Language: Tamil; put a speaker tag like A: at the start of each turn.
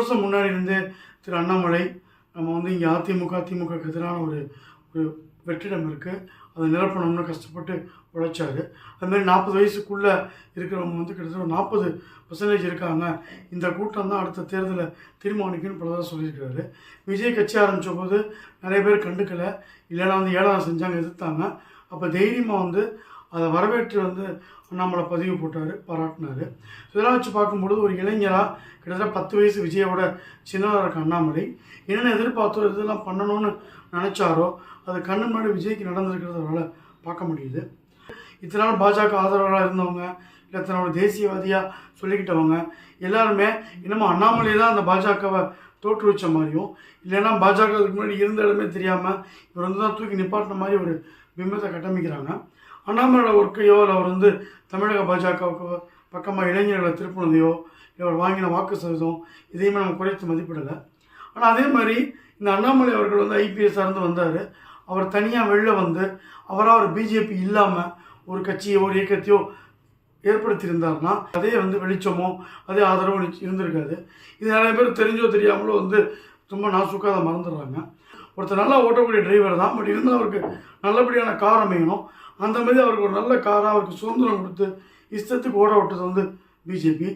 A: வருஷம் முன்னாடி இருந்தே திரு அண்ணாமலை நம்ம வந்து இங்கே திமுகக்கு எதிரான ஒரு வெற்றிடம் இருக்குது, அதை நிரப்பணும்னு கஷ்டப்பட்டு உழைச்சார். அதுமாதிரி 40 வயசுக்குள்ளே இருக்கிறவங்க வந்து கிட்டத்தட்ட 40% இருக்காங்க. இந்த கூட்டம் தான் அடுத்த தேர்தலை தீர்மானிக்குன்னு பலதாக சொல்லியிருக்கிறாரு. விஜய் கட்சி ஆரம்பித்த போது நிறைய பேர் கண்டுக்கலை, இல்லைன்னா வந்து ஏளனம் செஞ்சாங்க, எதிர்த்தாங்க. அப்போ தைரியமாக வந்து அதை வரவேற்று வந்து அண்ணாமலை பதிவு போட்டார், பாராட்டினார். இதெல்லாம் வச்சு பார்க்கும்பொழுது ஒரு இளைஞராக கிட்டத்தட்ட 10 வயசு விஜயோட சின்னதாக இருக்க அண்ணாமலை என்னென்ன எதிர்பார்த்தோ இதெல்லாம் பண்ணணும்னு நினச்சாரோ அது கண்ணு முன்னாடி விஜய்க்கு நடந்திருக்கிறத அவரால் பார்க்க முடியுது. இத்தனை நாள் பாஜக ஆதரவாளராக இருந்தவங்க, இல்லை தன்னோட தேசியவாதியாக சொல்லிக்கிட்டவங்க எல்லாருமே இன்னமும் அண்ணாமலை தான் அந்த பாஜகவை தோற்றுவிச்ச மாதிரியும், இல்லைன்னா பாஜகவுக்கு முன்னாடி இருந்த இடமே தெரியாமல் இவர் வந்து தான் தூக்கி நிப்பாட்டின மாதிரி ஒரு பிம்பத்தை கட்டமைக்கிறாங்க. அண்ணாமலையோட ஒர்க்கையோ இல்லை அவர் வந்து தமிழக பாஜகவுக்கு பக்கமாக இளைஞர்களை திருப்பினதையோ இல்லை அவர் வாங்கின வாக்கு சதவீதம் இதையுமே நம்ம குறைத்து மதிப்பிடலை. ஆனால் அதே மாதிரி இந்த அண்ணாமலை அவர்கள் வந்து ஐபிஎஸ் இருந்து வந்தார். அவர் தனியாக வெளில வந்து அவராக ஒரு பிஜேபி இல்லாமல் ஒரு கட்சியோ ஒரு இயக்கத்தையோ ஏற்படுத்தியிருந்தார்னா அதே வந்து வெளிச்சமோ அதே ஆதரவு இருந்திருக்காது. இது நிறைய பேர் தெரிஞ்சோ தெரியாமலோ வந்து ரொம்ப நாசுக்காக அதை மறந்துடுறாங்க. ஒருத்தர் நல்லா ஓட்டக்கூடிய டிரைவர் தான், பட் இருந்தால் அவருக்கு நல்லபடியான கார் அமையணும். அந்த மாதிரி அவருக்கு ஒரு நல்ல காராக அவருக்கு சுதந்திரம் கொடுத்து இஷ்டத்துக்கு ஓட விட்டது வந்து பிஜேபி.